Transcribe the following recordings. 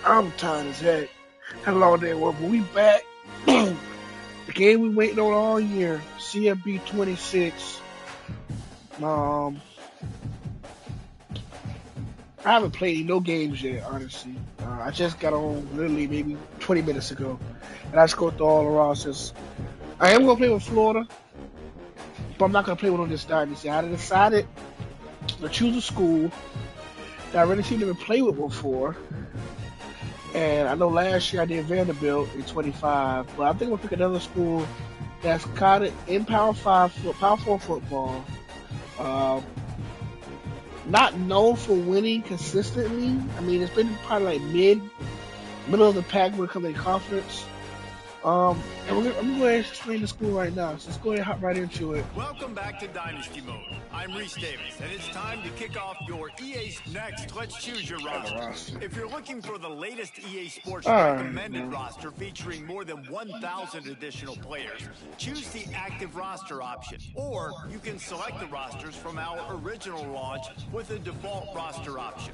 I'm tired as heck. Had a long day at work, but we back. The game we waiting on all year, CFB 26. Um, I haven't played no games yet, honestly. I just got on literally maybe 20 minutes ago, and I scrolled through all the rosters. I am gonna play with Florida, but I'm not gonna play with them this Dynasty. I decided to choose a school that I really seem to play with before. And I know last year I did Vanderbilt in 25, but I think I'm gonna pick another school that's kind of in Power Four football. Um, Not known for winning consistently. I mean, it's been probably like middle of the pack when it comes to conference. I'm going to explain the school right now. So let's go ahead and hop right into it. Welcome back to Dynasty Mode. I'm Reese Davis, and it's time to kick off your EA Next. Let's choose your roster. If you're looking for the latest EA Sports recommended roster featuring more than 1,000 additional players, choose the active roster option. Or you can select the rosters from our original launch with a default roster option.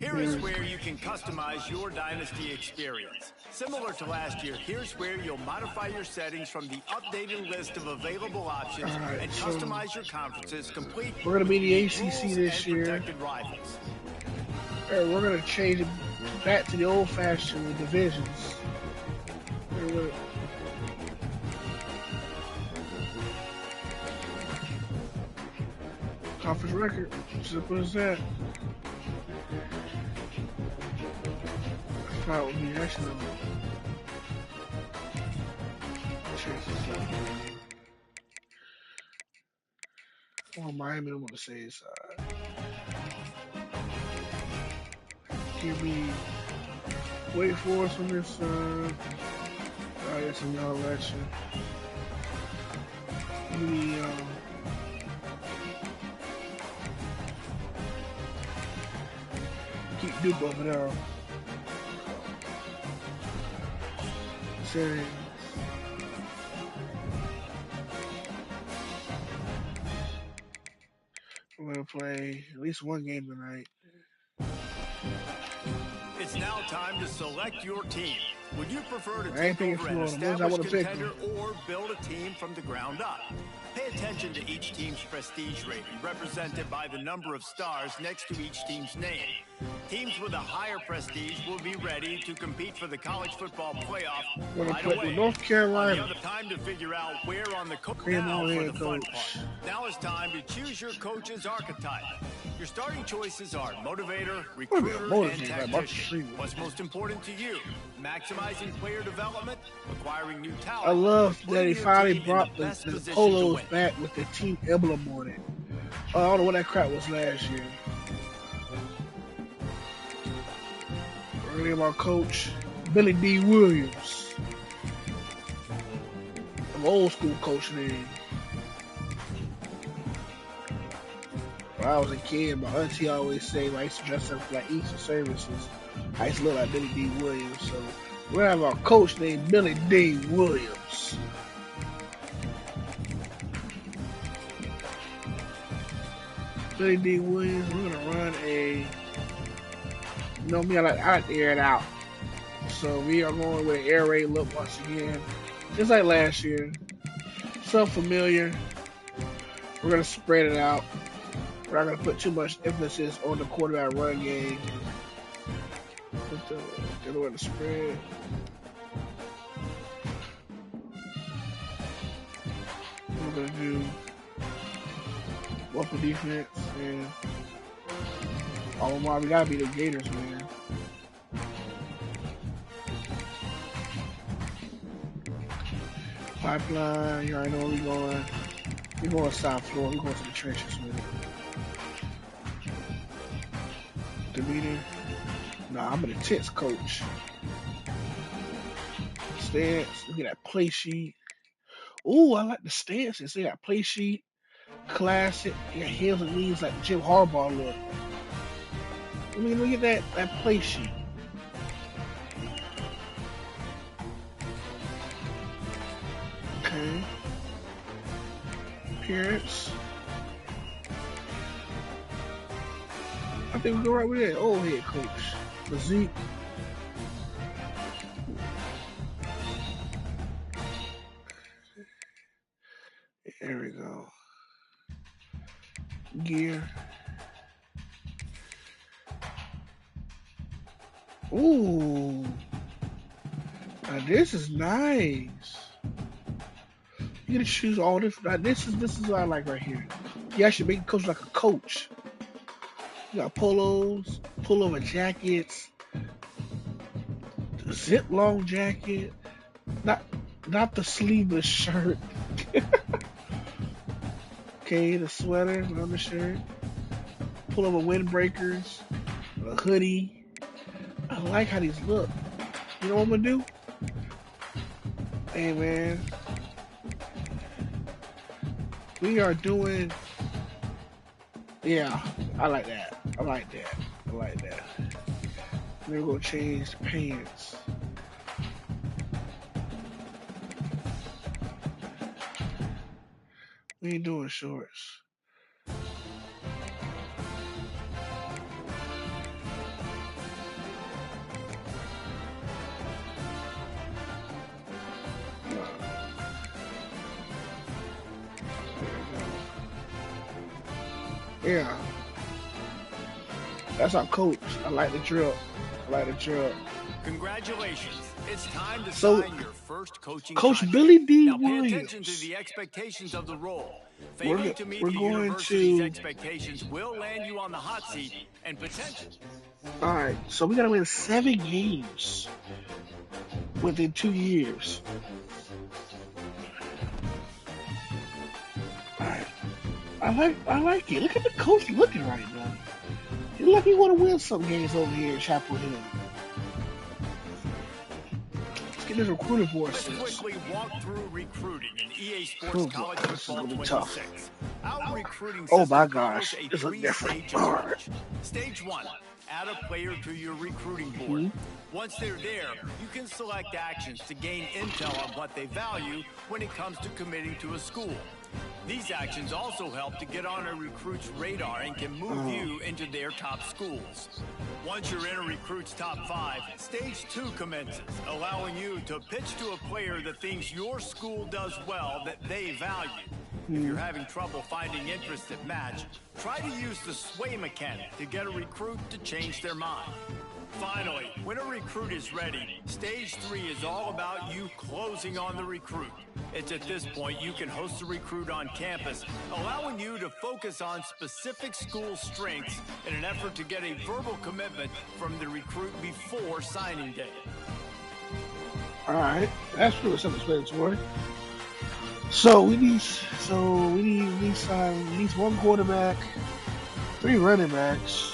Here is where you can customize your Dynasty experience. Similar to last year, here's where you'll modify your settings from the updated list of available options and customize your conferences complete. We're going to be the ACC this year. We're going to change it back to the old-fashioned divisions. Conference record. Simple as that. Probably would be actually. Oh, Miami, I want to say is give me Wake Forest on this side. Oh, yes, I'm gonna let you. Give me keep Duke over there. Settings. We're gonna play at least one game tonight. It's now time to select your team. Would you prefer to take over an established contender or build a team from the ground up? Pay attention to each team's prestige rating, represented by the number of stars next to each team's name. Teams with a higher prestige will be ready to compete for the college football playoff right away. North Carolina. Time to figure out where on the coach now for the fun part. Now it's time to choose your coach's archetype. Your starting choices are motivator, recruiter, and tactician. What's most important to you? Maximizing player development, acquiring new talent. I love that he finally brought the polos back with the team emblem on it. I don't know what that crap was last year. Earlier, my coach, Billy D. Williams. An old school coach name. When I was a kid, my auntie always say, I used to dress up for like Easter services. I used to look like Billy D. Williams. So we have our coach named Billy D. Williams. Billy D. Williams, we're gonna run a. You know me, I like to air it out. So we are going with an air raid look once again, just like last year. So familiar. We're gonna spread it out. We're not gonna put too much emphasis on the quarterback run game. Get away the spread. We're gonna do weapon defense and oh my, we gotta be the Gators, man. Pipeline, you already know where we're going. We're going South Florida. We're going to the trenches with it. Demeanor. Nah, I'm an intense coach. Stance. Look at that play sheet. Ooh, I like the stance. They got play sheet. Classic. You got heels and knees like Jim Harbaugh look. I mean, look at that play sheet. Okay. Appearance. I think we go right with that. Old head coach. Physique. There we go. Gear. Ooh. Now this is nice. You get to choose all this. Now this is what I like right here. You actually make coach like a coach. You got polos, pullover jackets, zip long jacket, not the sleeveless shirt. Okay, the sweater, the undershirt, pullover windbreakers, a hoodie. I like how these look. You know what I'm gonna do? Hey man, we are doing. Yeah, I like that. I like that. I like that. We're gonna change the pants. We ain't doing shorts. Yeah. That's our coach. I like the drill. Congratulations. It's time to sign your first coaching Coach contract. Billy D. Now Williams. pay attention to the expectations of the role. Failing to meet We're the going university's to expectations will land you on the hot seat and potential. All right, so we gotta win 7 games within 2 years. All right, I like it. Look at the coach looking right now. He look like he want to win some games over here in Chapel Hill. Let's get this recruiting board. Let's quickly walk through recruiting in EA Sports Oh, College this is Football gonna be 26. tough. Our recruiting Oh system my gosh, follows a this looks different. three-stage approach. Stage 1, add a player to your recruiting board. Once they're there, you can select actions to gain intel on what they value when it comes to committing to a school. These actions also help to get on a recruit's radar and can move you into their top schools. Once you're in a recruit's top 5, stage 2 commences, allowing you to pitch to a player the things your school does well that they value. If you're having trouble finding interest that match, try to use the sway mechanic to get a recruit to change their mind. Finally, when a recruit is ready, stage 3 is all about you closing on the recruit. It's at this point you can host a recruit on campus, allowing you to focus on specific school strengths in an effort to get a verbal commitment from the recruit before signing day. All right, that's really self-explanatory. So we need at least 1 quarterback, 3 running backs.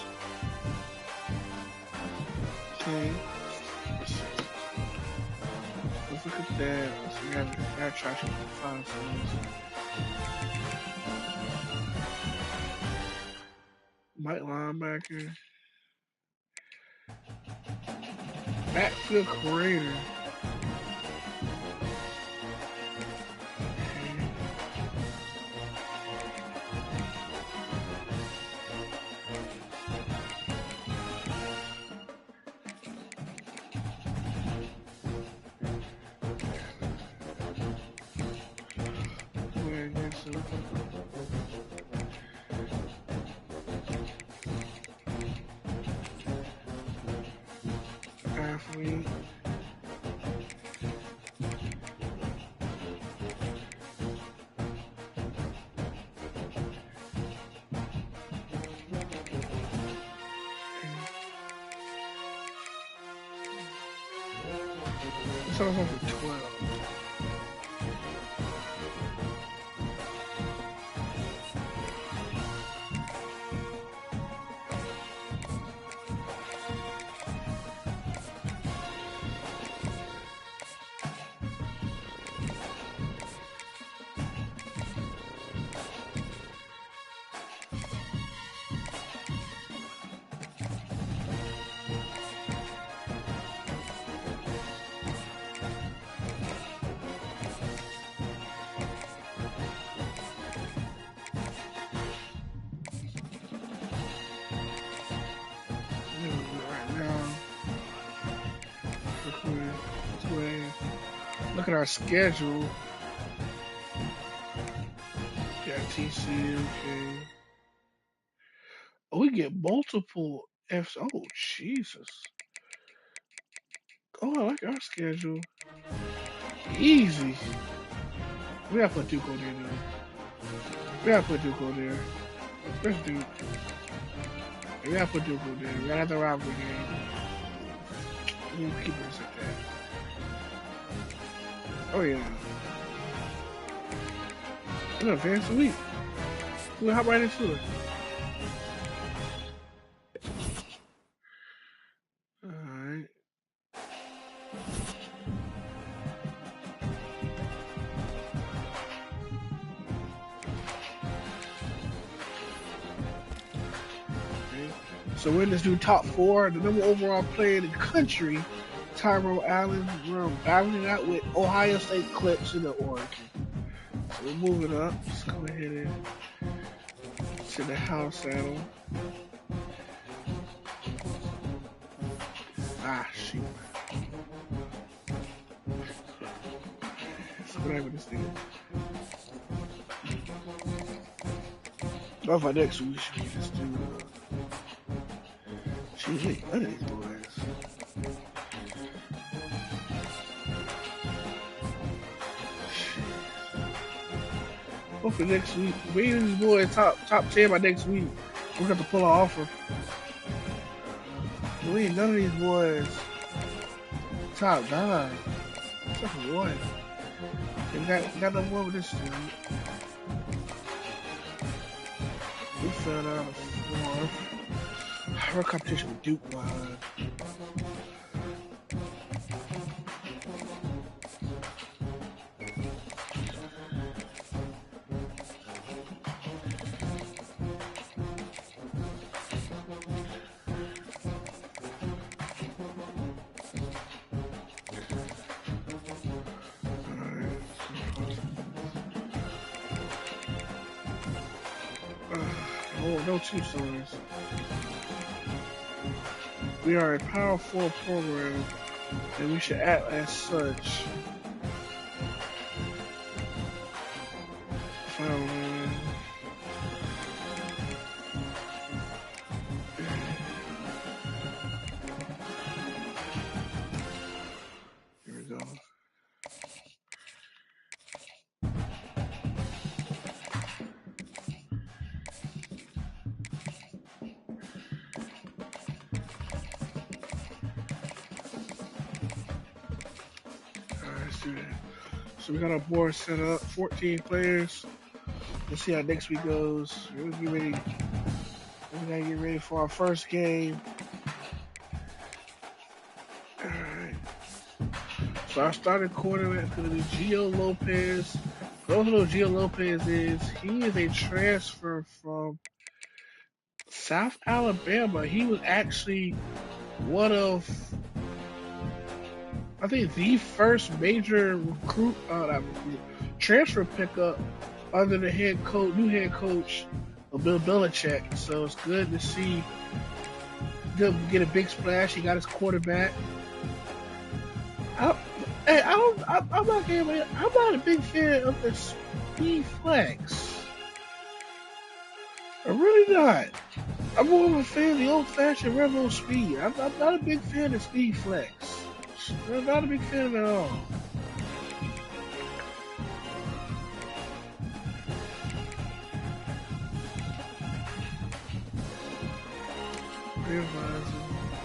Okay. Let's look at that. We gotta try to find some. Mike linebacker. Backfield coordinator. Athlete. It's almost like 12. Look at our schedule. Got TC, okay. Oh, we get multiple Fs. Oh, Jesus. Oh, I like our schedule. Easy. We gotta put Duke on there, though. We gotta put Duke on there. Where's Duke? We gotta put Duke on there. We gotta have the rivalry game. We'll keep it like that. Oh, yeah. It's an advanced week. We'll hop right into it. Alright. So we're in this new top four. The number overall player in the country, Tyrone Allen. We're battling out with Ohio State Clips in the Oregon. So we're moving up. Let's go ahead and to the house saddle. Ah, shoot. So whatever this thing is. Oh, for next week, we should just do. She's none of these boys. Well, for next week, we these boys top 10 by next week. We're gonna have to pull our offer. We ain't none of these boys top 9. Except for one. We got no more with this dude. We found out a 4th. Her competition with Duke behind. No 2 stars. We are a Power 4 program, and we should act as such. Final one. Here we go. So we got our board set up, 14 players. Let's see how next week goes. We're gonna get ready. We gotta get ready for our first game. Alright. So our starting quarterback is gonna be Gio Lopez. For those who know who Gio Lopez is, he is a transfer from South Alabama. He was actually one of, I think, the first major transfer pickup under the new head coach of Bill Belichick. So it's good to see him get a big splash. He got his quarterback. I'm not a big fan of the speed flex. I'm really not. I'm more of a fan of the old-fashioned Revo speed. I'm not a big fan of speed flex. I'm not a big fan of it at all.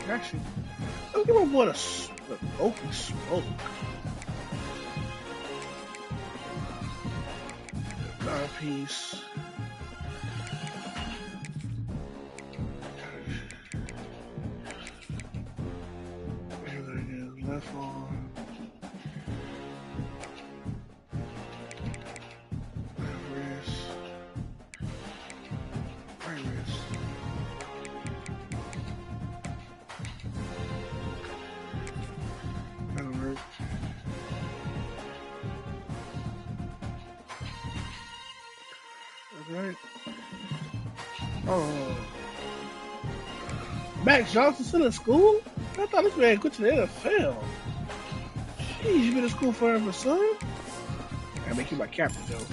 Actually, let's give my boy an open smoke. Piece. Left arm. Left wrist. Right wrist. That'll work. Alright. Oh. Max Johnson still in school? I thought this man could to the NFL. Jeez, you been in school forever, son. I make you my captain, though.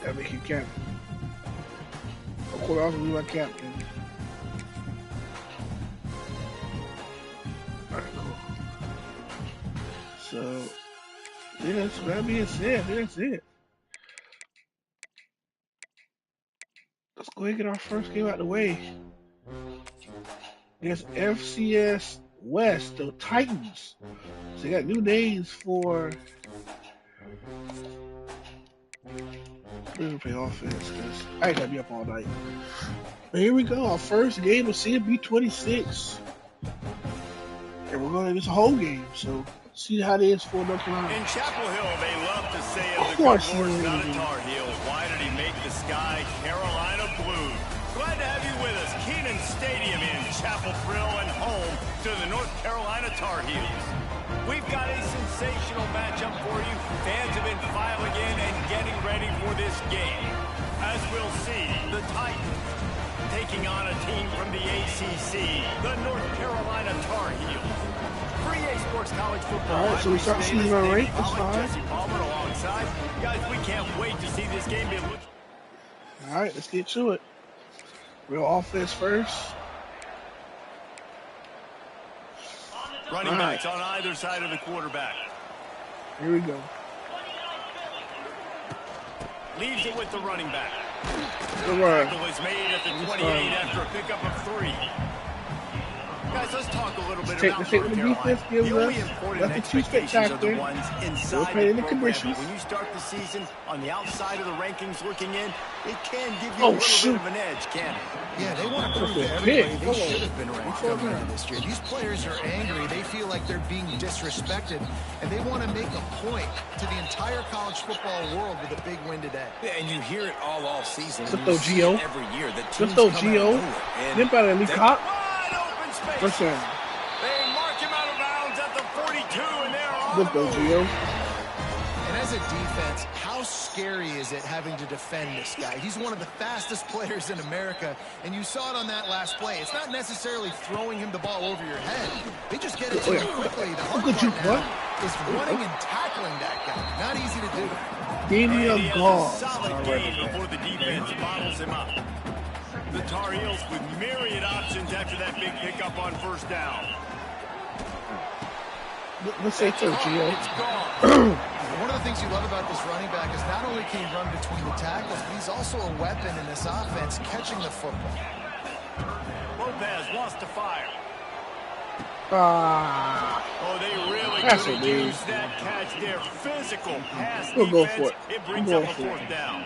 I make you captain. Of course, I was gonna be my captain. Alright, cool. So, yeah, that's that being said, that's it. Let's go ahead and get our first game out of the way. Against FCS West, the Titans. So they got new names for. We're gonna play offense because I ain't gonna be up all night. But here we go, our first game of CFB 26. And we're gonna it's a whole game, so see how it is for North Carolina. In Chapel Hill, they love to say of the good Lord's not a Tar Heel. Why did he make the sky Carolina blue? Glad to have you with us. Keenan Stadium in Chapel Hill and home to the North Carolina Tar Heels. We've got a sensational matchup for you. Fans have been filing in and getting ready for this game. As we'll see, the Titans taking on a team from the ACC, the North Carolina Tar Heels. For EA Sports College Football. All right, so we start the season already. That's fine. Alongside. Guys, we can't wait to see this game. All right, let's get to it. Real offense first. Running backs on either side of the quarterback. Here we go. Leaves it with the running back. Good work. Tackle is made at the 28 after a pickup of 3. Guys, let's talk a little bit about North Carolina. The only important expectations are the ones inside the program. When you start the season on the outside of the rankings looking in, it can give you a little bit of an edge, can't it? Yeah, they want to prove to everybody they should have been ranked coming into this year. These players are angry. They feel like they're being disrespected, and they want to make a point to the entire college football world with a big win today. Yeah, and you hear it all season. Crypto Geo. Every year. Crypto Geo. Then by the cop. Listen. They mark him out of bounds at the 42, and they're on the move. And as a defense, how scary is it having to defend this guy? He's one of the fastest players in America, and you saw it on that last play. It's not necessarily throwing him the ball over your head. They just get it to him quickly. The hard part now is running and tackling that guy. Not easy to do. Daniel Gall. Solid game before the defense bottles him up. The Tar Heels with myriad options after that big pickup on first down. Let's say so, Gio. It's gone. One of the things you love about this running back is not only can he run between the tackles, but he's also a weapon in this offense, catching the football. Lopez wants to fire. Oh, they really could have used that catch there. Physical pass defense. Go for it. It brings up a fourth down.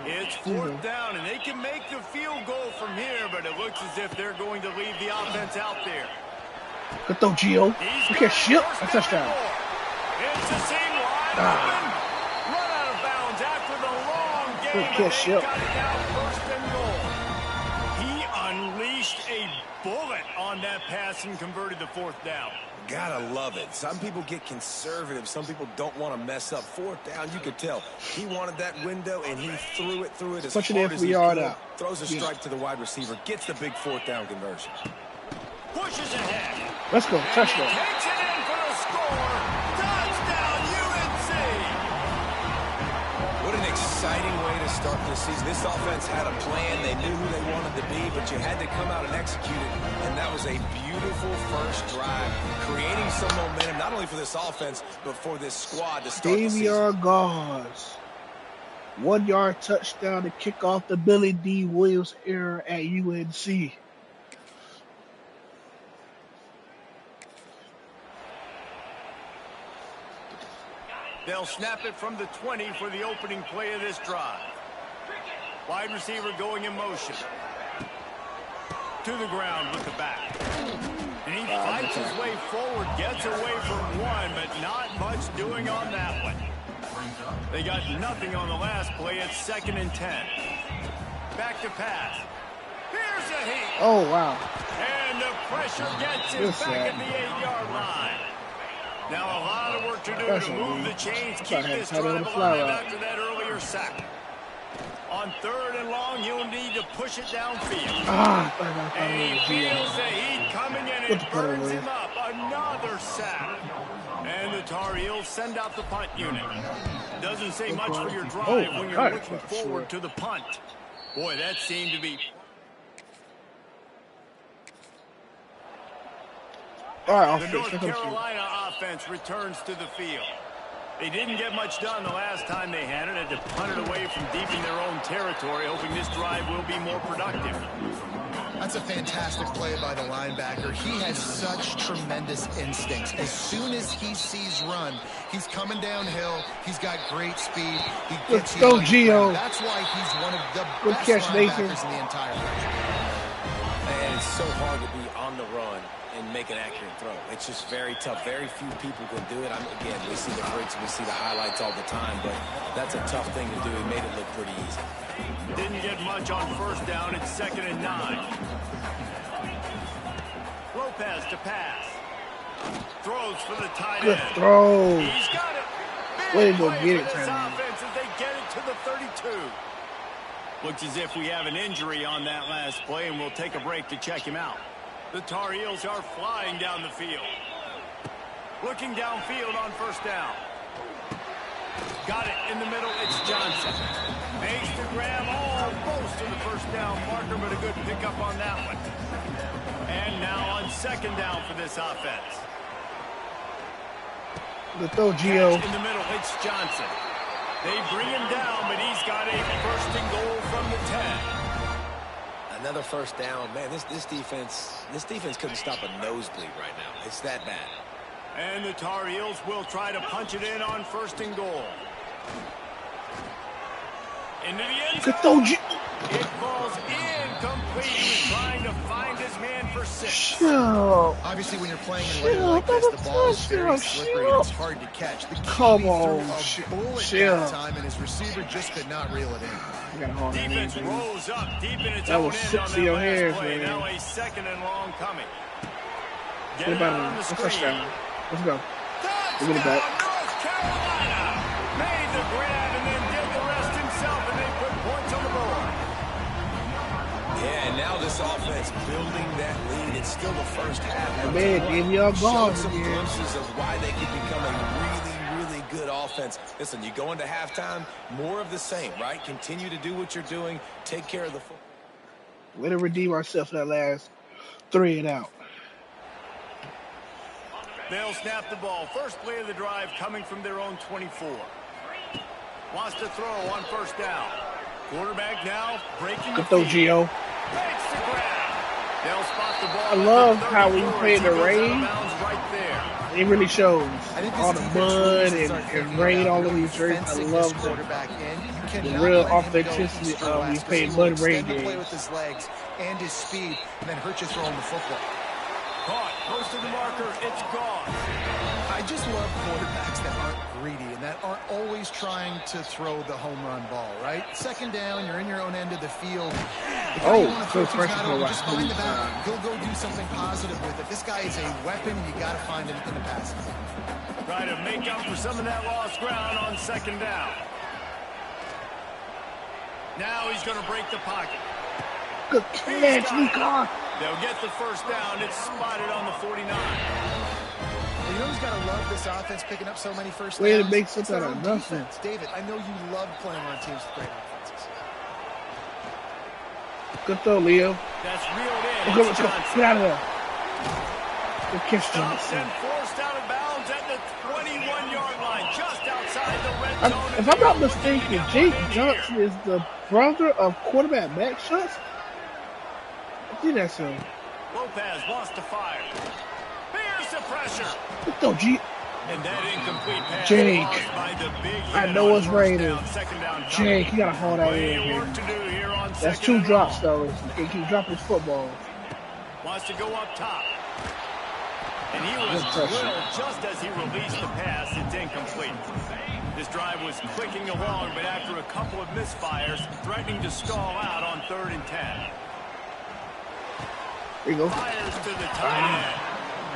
It's fourth down, and they can make the field goal from here, but it looks as if they're going to leave the offense out there. Good throw, Gio. Okay, shit. A touchdown. It's the same wide open. Run out of bounds after the long game. They got it down first and goal. He unleashed a bullet on that pass and converted the fourth down. Gotta love it. Some people get conservative. Some people don't want to mess up. Fourth down, you could tell. He wanted that window, and he threw it as hard as he could. Throws a strike to the wide receiver. Gets the big fourth down conversion. Pushes ahead. Let's go. Touchdown. Takes it in for the score. Touchdown, UNC. What an exciting way to start this season. This offense had a plan. They knew who they wanted to be, but you had to come out and execute it. And that was a beautiful first drive, creating some momentum, not only for this offense, but for this squad to start the season. Gauze. 1-yard touchdown to kick off the Billy D. Williams era at UNC. They'll snap it from the 20 for the opening play of this drive. Wide receiver going in motion. To the ground with the back. And he fights his way forward, gets away from one, but not much doing on that one. They got nothing on the last play. It's 2nd and 10. Back to pass. Here's a heat. Oh, wow. And the pressure gets him back at the 8-yard line. Now a lot of work to do to move the chains, keep this drive alive after that earlier sack. On 3rd and long, he'll need to push it downfield. And he feels the heat coming in. It burns him up. Another sack. And the Tar Heels send out the punt unit. Doesn't say much for your drive when you're looking forward to the punt. Boy, that seemed to be... The North Carolina offense returns to the field. They didn't get much done the last time they had it. Had to punt it away from deep in their own territory, hoping this drive will be more productive. That's a fantastic play by the linebacker. He has such tremendous instincts. As soon as he sees run, he's coming downhill. He's got great speed. He gets you. Gio. That's why he's one of the best linebackers in the entire country. And it's so hard to be on the run and make an accurate throw. It's just very tough. Very few people can do it. Again, we see the breaks, we see the highlights all the time, but that's a tough thing to do. He made it look pretty easy. Didn't get much on 1st down. It's 2nd and 9. Lopez to pass. Throws for the tight end. Good throw. He's got it. Way to go get it, this offense as they get it to the 32. Looks as if we have an injury on that last play, and we'll take a break to check him out. The Tar Heels are flying down the field. Looking downfield on 1st down. Got it in the middle. It's Johnson. Makes the grab almost to the 1st down marker, but a good pickup on that one. And now on 2nd down for this offense. The throw, Gio. In the middle, it's Johnson. They bring him down, but he's got a 1st and goal from the 10. Another 1st down. Man, this defense couldn't stop a nosebleed right now. It's that bad. And the Tar Heels will try to punch it in on 1st and goal. Into the end zone. It falls incomplete. He was trying to find his man for 6. Obviously, when you're playing in weather like this, the ball is very slippery and it's hard to catch. The Come on, bullet that time, and his receiver just could not reel it in. Defense rolls up deep in its own end on that last play. Now a 2nd and long coming. Get it out on the screen. Let's go. Touchdown, North Carolina! Made the grab and then did the rest himself, and they put points on the board. Yeah, and now this offense building that lead. It's still the 1st half. Man, give me a ball. Some glimpses of why they could become a really good offense. Listen, you go into halftime, more of the same, right? Continue to do what you're doing. Take care of the football. Way to redeem ourselves for that last 3 and out. They'll snap the ball. 1st play of the drive coming from their own 24. Wants to throw on 1st down. Quarterback now breaking the throw, Gio. Makes the grab. They'll spot the ball. I love how we play in the rain. Right there. It really shows. All the mud and rain all over these jerseys. I love the real authenticity of we play mud rain games. Play with his legs and his speed, and then hurt you throwing the football. Caught, close to the marker, it's gone. I just love quarterbacks that aren't greedy and that aren't always trying to throw the home run ball, right? 2nd down, you're in your own end of the field. So pressure for just find the back. He'll go do something positive with it. This guy is a weapon, and you got to find him in the pass. Try to make up for some of that lost ground on 2nd down. Now he's going to break the pocket. Good catch, Luka. They'll get the 1st down. It's spotted on the 49. Well, you know who's got to love this offense picking up so many 1st downs? Way to make something out of nothing. David, I know you love playing on teams with great offenses. Good throw, Leo. That's reeled in. Okay, let's go. Get out of there. Good catch, Johnson. And forced out of bounds at the 21-yard line, just outside the red zone. If I'm not mistaken, Jake Johnson is the brother of quarterback Max Johnson. I think that's him. Lopez wants to fire. Here's the pressure. Good throw, G. And that incomplete pass Jake. by the big I know it's raining. Down, Jake, you gotta hold that in. That's 2 drops, though. You can keep dropping his footballs. Wants to go up top. And he was drilled just as he released the pass. It's incomplete. This drive was clicking along, but after a couple of misfires, threatening to stall out on 3rd and 10. There you go. Fires to the tight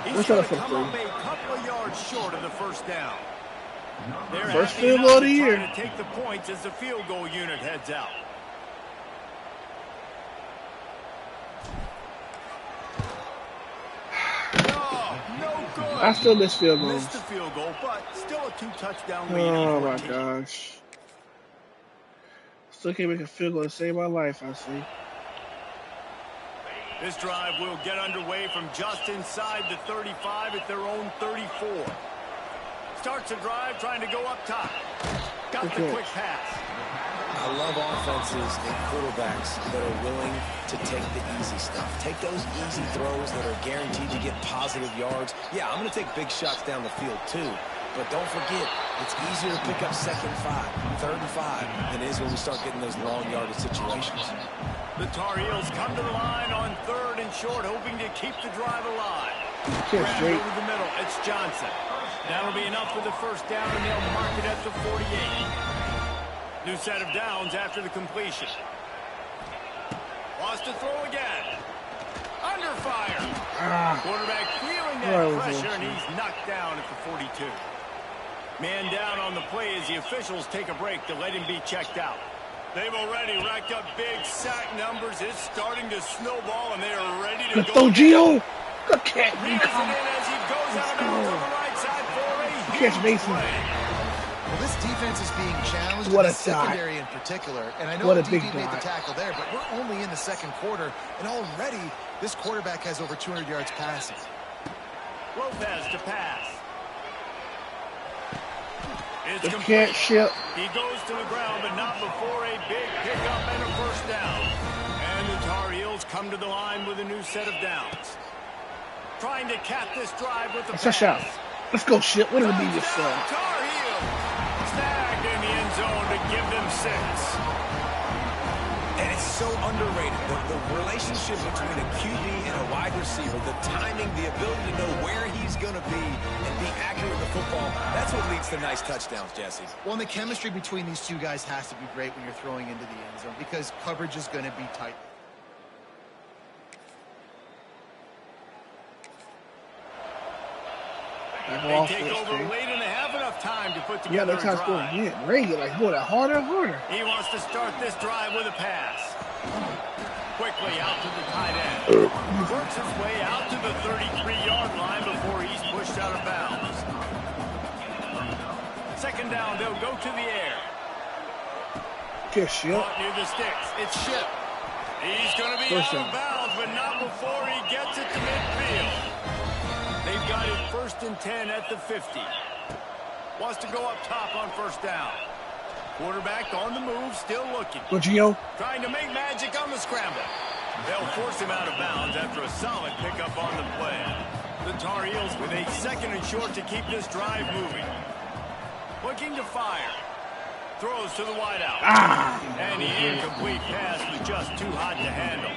end. He's going to come up a couple of yards short of the 1st down. They're First field goal of the year. To take the points as the field goal unit heads out. I still miss field goals. Missed the field goal, but still a 2-touchdown lead. Oh my gosh. Still can't make a field goal to save my life, I see. This drive will get underway from just inside the 35 at their own 34. Starts the drive trying to go up top. Got the quick pass. I love offenses and quarterbacks that are willing to take the easy stuff. Take those easy throws that are guaranteed to get positive yards. Yeah, I'm going to take big shots down the field too. But don't forget, it's easier to pick up 2nd and 5, 3rd and 5 than it is when we start getting those long yardage situations. The Tar Heels come to the line on 3rd and short, hoping to keep the drive alive. Grabbed over the middle. It's Johnson. That'll be enough for the first down, and they'll mark it at the 48. New set of downs after the completion. Wants to throw again. Under fire. Quarterback feeling that pressure, and he's knocked down at the 42. Man down on the play as the officials take a break to let him be checked out. They've already racked up big sack numbers. It's starting to snowball, and they are ready to go. Go, Gio. Good catch. Reels it in as he goes out of bounds on the right side for a catch, Mason. Well, this defense is being challenged in the secondary in particular. And I know DB made the tackle there, but we're only in the 2nd quarter, and already this quarterback has over 200 yards passing. Lopez to pass. The catch ship. He goes to the ground, but not before a big pickup and a first down. And the Tar Heels come to the line with a new set of downs. Trying to cap this drive with the pass. Let's go, shit. What do we need this for? Tar Heels snagged in the end zone to give them 6. And it's so underrated. The relationship between a QB and a wide receiver, the timing, the ability to know where he's going to be and be accurate with the football, that's what leads to nice touchdowns, Jesse. Well, and the chemistry between these two guys has to be great when you're throwing into the end zone because coverage is going to be tight. They take over late and they have enough time to put together a drive. Ray get like going harder and harder. He wants to start this drive with a pass. Quickly out to the tight end. Works his way out to the 33-yard line before he's pushed out of bounds. 2nd down, they'll go to the air. Caught near the sticks. It's Ship. He's going to be out of bounds, but not before he gets it to midfield. They've got it 1st and 10 at the 50. Wants to go up top on 1st down. Quarterback on the move, still looking. Go, Gio. Trying to make magic on the scramble. They'll force him out of bounds after a solid pickup on the play. The Tar Heels with a 2nd and short to keep this drive moving. Looking to fire. Throws to the wideout. And the incomplete pass was just too hot to handle.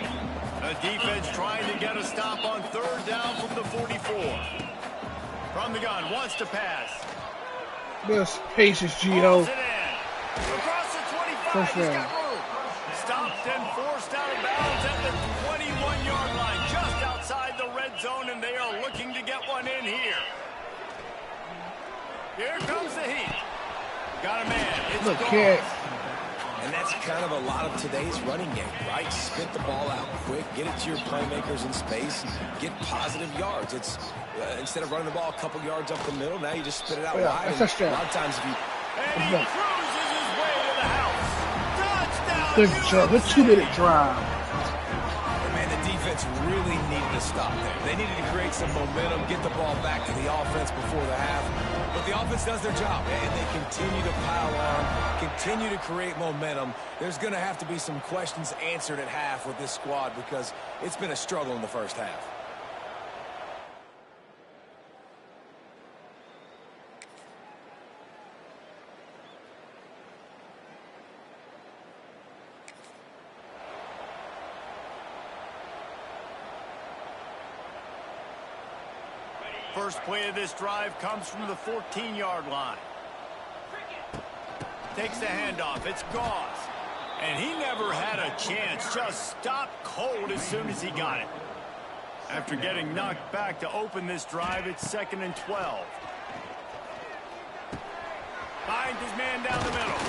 The defense trying to get a stop on 3rd down from the 44. From the gun, wants to pass. Best patience, Gio. Across the 25, he's got room. Stopped and forced out of bounds at the 21-yard line, just outside the red zone, and they are looking to get one in here. Here comes the heat. Got a man. It's gone. And that's kind of a lot of today's running game, right? Spit the ball out quick, get it to your playmakers in space, get positive yards. It's instead of running the ball a couple yards up the middle, now you just spit it out wide. That's a lot of times if you... And he cruises his way to the house. Touchdown! Good 2-minute drive. Man, the defense really needed to stop there. They needed to create some momentum, get the ball back to the offense before the half. But the offense does their job, and they continue to pile on, continue to create momentum. There's going to have to be some questions answered at half with this squad because it's been a struggle in the first half. First play of this drive comes from the 14-yard line. Takes the handoff. It's Gauze. And he never had a chance. Just stopped cold as soon as he got it. After getting knocked back to open this drive, it's 2nd and 12. Finds his man down the middle.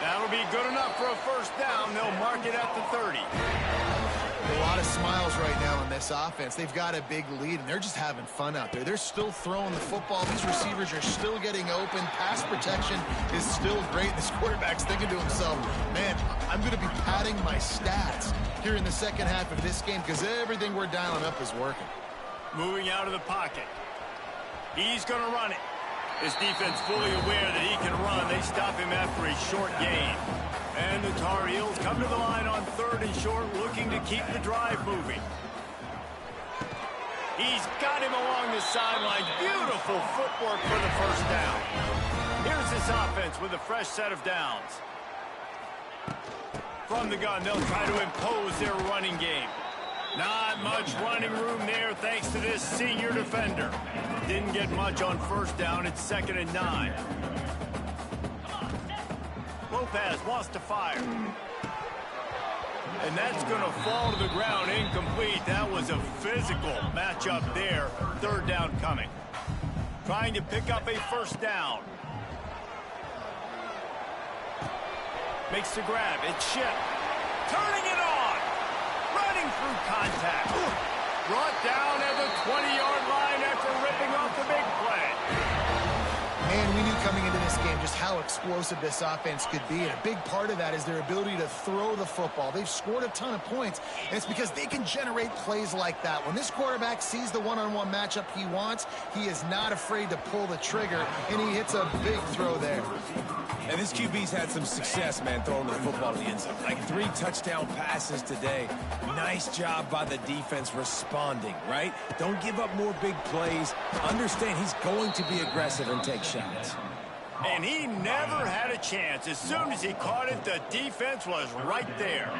That'll be good enough for a first down. They'll mark it at the 30. a lot of smiles right now in this offense. They've got a big lead, and they're just having fun out there. They're still throwing the football. These receivers are still getting open. Pass protection is still great. This quarterback's thinking to himself, man, I'm going to be padding my stats here in the second half of this game because everything we're dialing up is working. Moving out of the pocket. He's going to run it. His defense fully aware that he can run. They stop him after a short gain. And the Tar Heels come to the line on 3rd and short, looking to keep the drive moving. He's got him along the sideline. Beautiful footwork for the first down. Here's this offense with a fresh set of downs. From the gun, they'll try to impose their running game. Not much running room there thanks to this senior defender. Didn't get much on first down. It's 2nd and 9. Lopez wants to fire. And that's going to fall to the ground incomplete. That was a physical matchup there. 3rd down coming. Trying to pick up a first down. Makes the grab. It's Ship. Turning it on. Running through contact. Brought down at the 20-yard line after ripping off the big play. Man, we knew coming into this game just how explosive this offense could be, and a big part of that is their ability to throw the football. They've scored a ton of points, and it's because they can generate plays like that. When this quarterback sees the one-on-one matchup he wants, he is not afraid to pull the trigger, and he hits a big throw there. And this QB's had some success, man, throwing the football to the end zone. Like 3 touchdown passes today. Nice job by the defense responding, right? Don't give up more big plays. Understand he's going to be aggressive and take shots. And he never had a chance. As soon as he caught it, the defense was right there.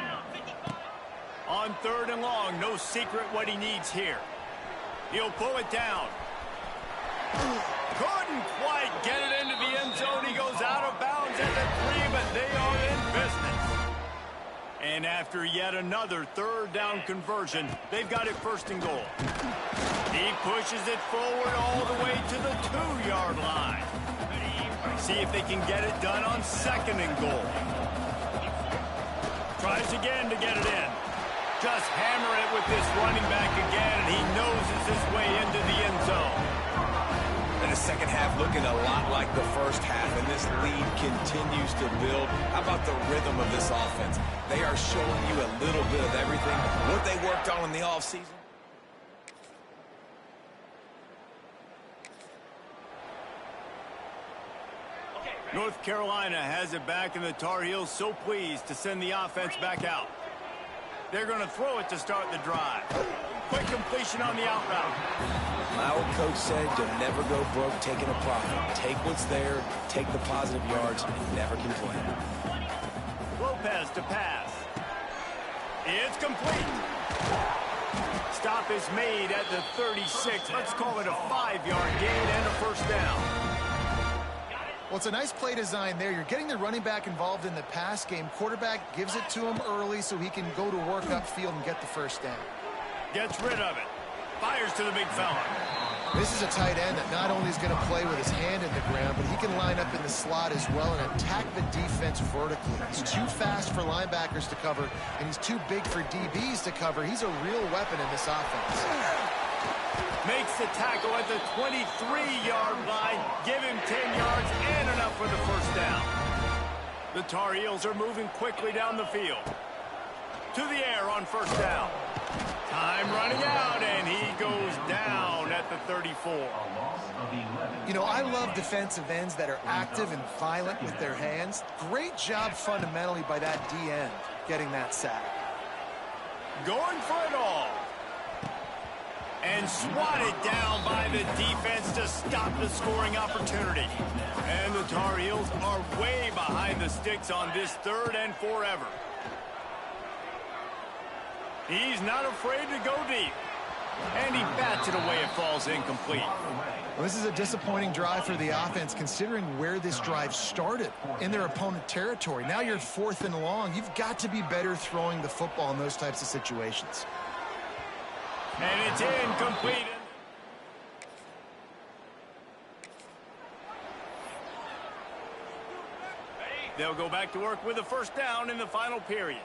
On 3rd and long, no secret what he needs here. He'll pull it down. Couldn't quite get it into the end zone. He goes out of bounds at the 3, but they are in business. And after yet another 3rd down conversion, they've got it 1st and goal. He pushes it forward all the way to the 2-yard line. See if they can get it done on 2nd and goal. Tries again to get it in. Just hammer it with this running back again, and he knows it's his way into the end zone. And the second half looking a lot like the first half, and this lead continues to build. How about the rhythm of this offense? They are showing you a little bit of everything, what they worked on in the offseason. North Carolina has it back, and the Tar Heels so pleased to send the offense back out. They're going to throw it to start the drive. Quick completion on the out route. My old coach said you'll never go broke taking a profit. Take what's there, take the positive yards, and never complain. Lopez to pass. It's complete. Stop is made at the 36. Let's call it a 5-yard gain and a first down. Well, it's a nice play design there. You're getting the running back involved in the pass game. Quarterback gives it to him early so he can go to work upfield and get the first down. Gets rid of it. Fires to the big fella. This is a tight end that not only is going to play with his hand in the ground, but he can line up in the slot as well and attack the defense vertically. He's too fast for linebackers to cover, and he's too big for DBs to cover. He's a real weapon in this offense. Makes the tackle at the 23-yard line. Give him 10 yards and enough for the first down. The Tar Heels are moving quickly down the field. To the air on first down. Time running out, and he goes down at the 34. You know, I love defensive ends that are active and violent with their hands. Great job fundamentally by that D-end getting that sack. Going for it all. And swatted down by the defense to stop the scoring opportunity. And the Tar Heels are way behind the sticks on this 3rd and forever. He's not afraid to go deep. And he bats it away. It falls incomplete. Well, this is a disappointing drive for the offense considering where this drive started in their opponent territory. Now you're 4th and long. You've got to be better throwing the football in those types of situations. And it's incomplete. They'll go back to work with a first down in the final period.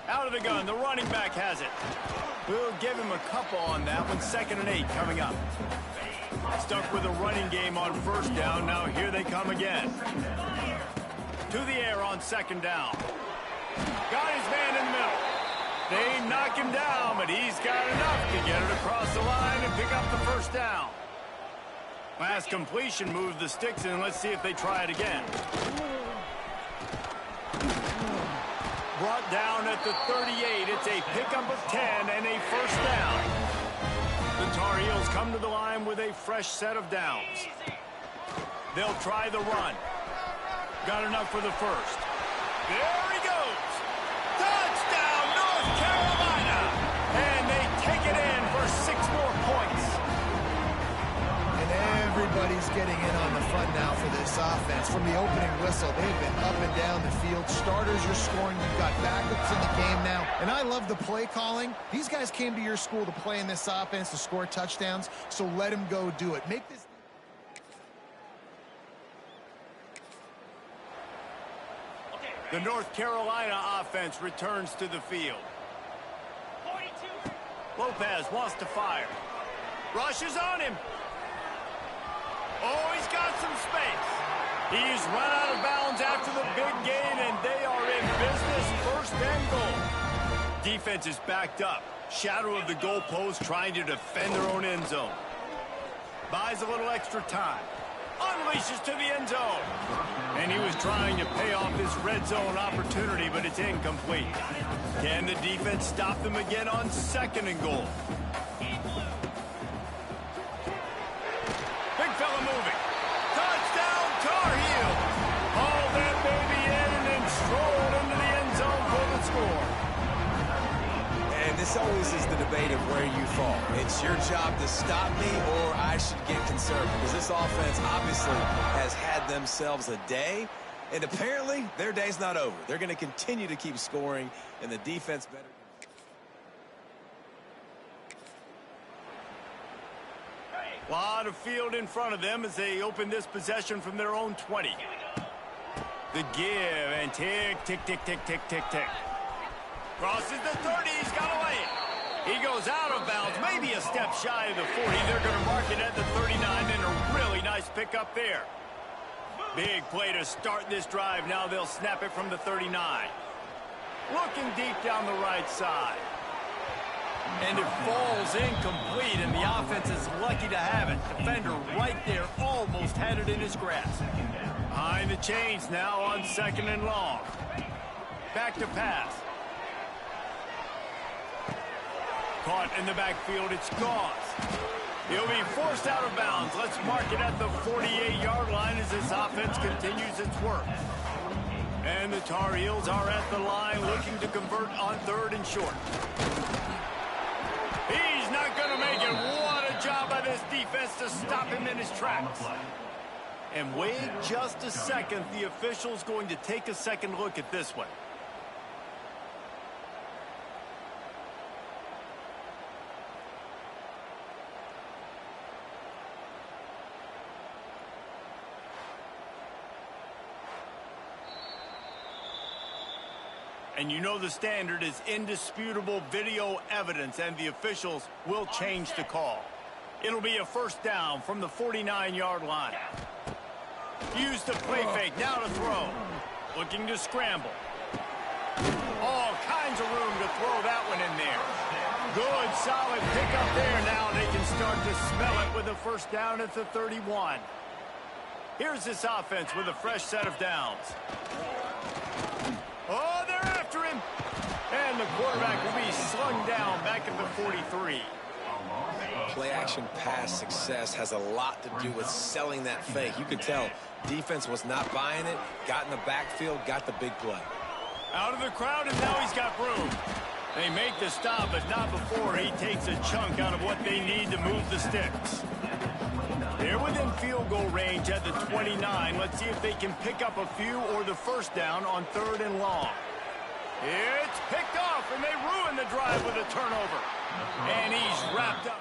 Out of the gun, the running back has it. We'll give him a couple on that one. 2nd and 8 coming up. Stuck with a running game on 1st down. Now here they come again. To the air on 2nd down. Got his man in the middle. They knock him down, but he's got enough to get it across the line and pick up the 1st down. Last completion moved the sticks in. Let's see if they try it again. Brought down at the 38. It's a pickup of 10 and a 1st down. The Tar Heels come to the line with a fresh set of downs. They'll try the run. Got enough for the 1st. There he goes. Touchdown, North Carolina. And they take it in for 6 more points. And everybody's getting in on the fun now for this offense. From the opening whistle, they've been up and down the field. Starters are scoring. You've got backups in the game now. And I love the play calling. These guys came to your school to play in this offense to score touchdowns, so let them go do it. Make this... The North Carolina offense returns to the field. Lopez wants to fire. Rushes on him. Oh, he's got some space. He's run out of bounds after the big gain, and they are in business. 1st and goal. Defense is backed up. Shadow of the goalpost, trying to defend their own end zone. Buys a little extra time. Unleashes to the end zone. And he was trying to pay off this red zone opportunity, but it's incomplete. Can the defense stop them again on 2nd and goal? Big fella moving. Touchdown, Tar Heels. Haul that baby in and then stroll into the end zone for the score. And this always is the debate of where you fall. It's your job to stop me, or I should get conservative. Because this offense obviously has had themselves a day, and apparently their day's not over. They're going to continue to keep scoring, and the defense better. A lot of field in front of them as they open this possession from their own 20. The give and tick, tick, tick, tick, tick, tick, tick. Crosses the 30. He's got away. He goes out of bounds, maybe a step shy of the 40. They're going to mark it at the 39, and a really nice pickup there. Big play to start this drive. Now they'll snap it from the 39. Looking deep down the right side. And it falls incomplete, and the offense is lucky to have it. Defender right there almost had it in his grasp. Behind the chains now on 2nd and long. Back to pass. Caught in the backfield, it's Gauze. He'll be forced out of bounds. Let's mark it at the 48-yard line as this offense continues its work. And the Tar Heels are at the line looking to convert on 3rd and short. He's not going to make it. What a job by this defense to stop him in his tracks. And wait just a second. The official's going to take a second look at this one. And you know the standard is indisputable video evidence, and the officials will change the call. It'll be a 1st down from the 49-yard line. Use the play fake, now to throw. Looking to scramble. All kinds of room to throw that one in there. Good, solid pickup there. Now they can start to smell it with a 1st down at the 31. Here's this offense with a fresh set of downs. Oh, they're after him. And the quarterback will be slung down back at the 43. Play-action pass success has a lot to do with selling that fake. You could tell defense was not buying it, got in the backfield, got the big play. Out of the crowd, and now he's got room. They make the stop, but not before he takes a chunk out of what they need to move the sticks. They're within field goal range at the 29. Let's see if they can pick up a few or the 1st down on 3rd and long. It's picked off, and they ruin the drive with a turnover. And he's wrapped up.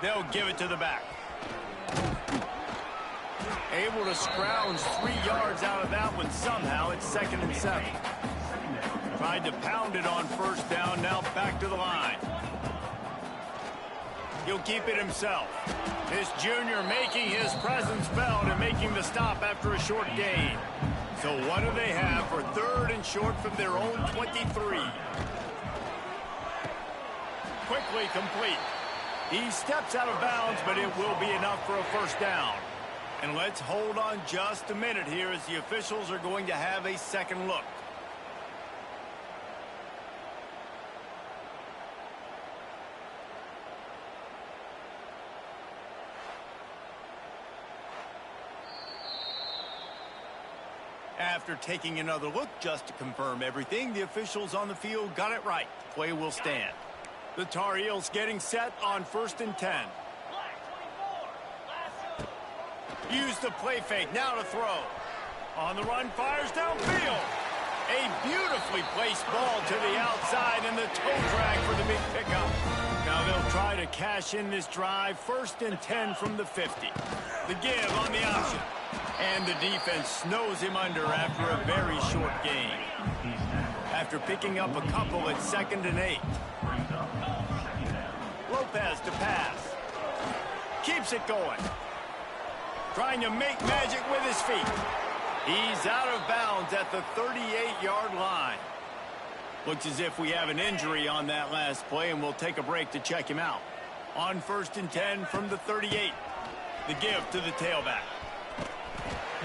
They'll give it to the back. Able to scrounge 3 yards out of that one somehow. It's 2nd and 7. Tried to pound it on first down. Now back to the line. He'll keep it himself. This junior making his presence felt and making the stop after a short gain. So what do they have for 3rd and short from their own 23? Quickly complete. He steps out of bounds, but it will be enough for a first down. And let's hold on just a minute here as the officials are going to have a second look. After taking another look just to confirm everything, the officials on the field got it right. Play will stand. The Tar Heels getting set on 1st and 10. Use the play fake, now to throw. On the run, fires downfield. A beautifully placed ball to the outside and the toe drag for the big pickup. Now they'll try to cash in this drive. 1st and 10 from the 50. The give on the option. And the defense snows him under after a very short gain. After picking up a couple at 2nd and 8. Lopez to pass. Keeps it going. Trying to make magic with his feet. He's out of bounds at the 38-yard line. Looks as if we have an injury on that last play, and we'll take a break to check him out. On 1st and 10 from the 38. The give to the tailback.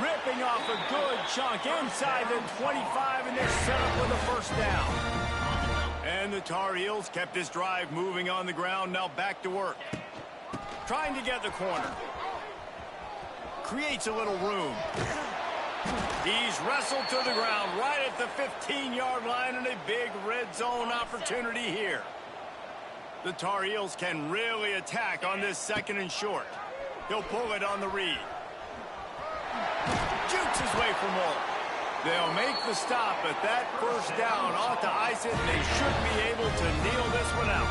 Ripping off a good chunk inside the 25, and they're set up with a first down. And the Tar Heels kept this drive moving on the ground, now back to work. Trying to get the corner. Creates a little room. He's wrestled to the ground right at the 15-yard line, and a big red zone opportunity here. The Tar Heels can really attack on this 2nd and short. He'll pull it on the read. Jukes his way for more. They'll make the stop, but that first down ought to ice it, and they should be able to kneel this one out.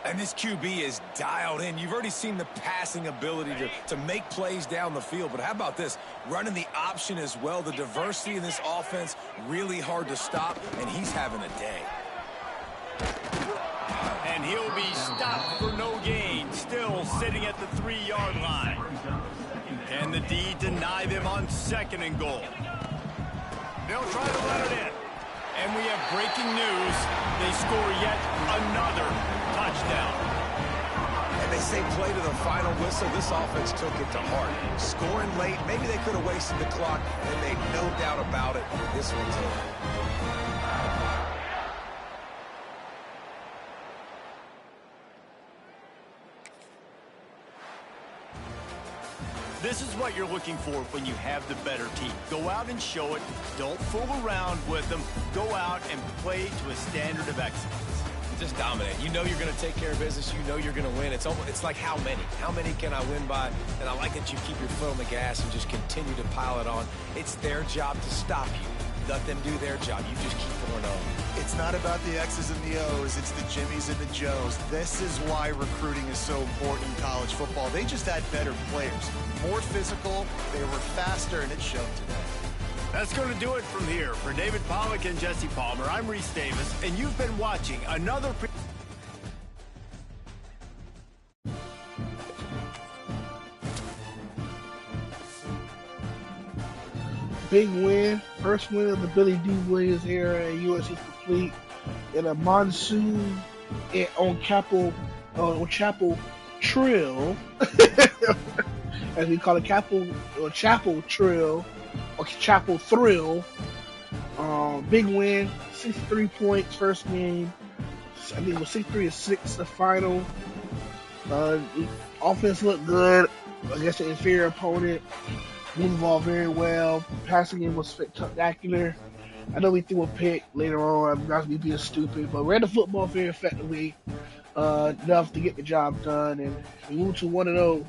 And this QB is dialed in. You've already seen the passing ability to make plays down the field. But how about this? Running the option as well. The diversity in this offense, really hard to stop, and he's having a day. And he'll be stopped for no gain, still sitting at the 3-yard line. Can the D deny them on 2nd and goal? They'll try to let it in. And we have breaking news. They score yet another touchdown. And they say play to the final whistle. This offense took it to heart. Scoring late, maybe they could have wasted the clock, and they no doubt about it. This one's over. This is what you're looking for when you have the better team. Go out and show it. Don't fool around with them. Go out and play to a standard of excellence. Just dominate. You know you're going to take care of business. You know you're going to win. It's like how many? How many can I win by? And I like that you keep your foot on the gas and just continue to pile it on. It's their job to stop you. Let them do their job. You just keep going on. It's not about the X's and the O's. It's the Jimmies and the Joes. This is why recruiting is so important in college football. They just had better players. More physical. They were faster, and it showed today. That's going to do it from here. For David Pollack and Jesse Palmer, I'm Reese Davis, and you've been watching another... Big win. First win of the Billy D. Williams era at UNC complete in a monsoon on Chapel Trail, as we call it, Chapel Trail or Chapel Thrill. Big win, 63 points first game. I think it was 63-6 the final. Offense looked good against the inferior opponent. Moved the ball very well. Passing game was spectacular. I know we threw a pick later on. Not me being stupid, but ran the football very effectively enough to get the job done. And we move to 1-0.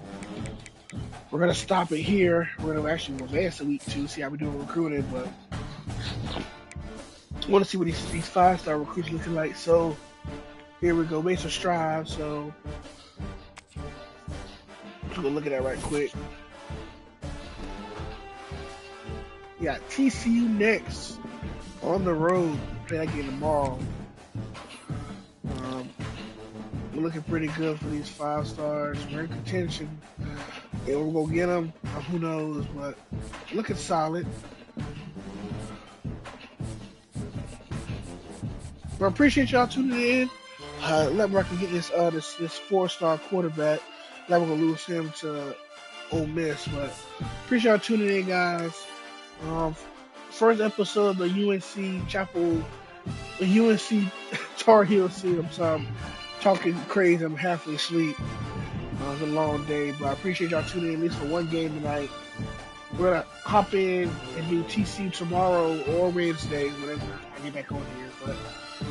We're gonna stop it here. We're gonna actually advance to week 2, see how we do in recruiting. But I want to see what these 5-star recruits looking like. So here we go. Made some strides. So We're gonna look at that right quick. We got TCU next on the road. Play that game tomorrow. We're looking pretty good for these 5 stars. We're in contention. Yeah, we're gonna get them. Who knows? But looking solid. Well, I appreciate y'all tuning in. Let me get this 4-star quarterback. Now we're gonna lose him to Ole Miss, but appreciate y'all tuning in, guys. First episode of the UNC Tar Heel series. I'm talking crazy. I'm halfway asleep. It was a long day, but I appreciate y'all tuning in at least for one game tonight. We're gonna hop in and do TCU tomorrow or Wednesday, whenever I get back on here. But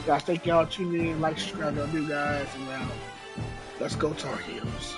guys, thank y'all tuning in. Like, subscribe, y'all do, guys, and let's go Tar Heels.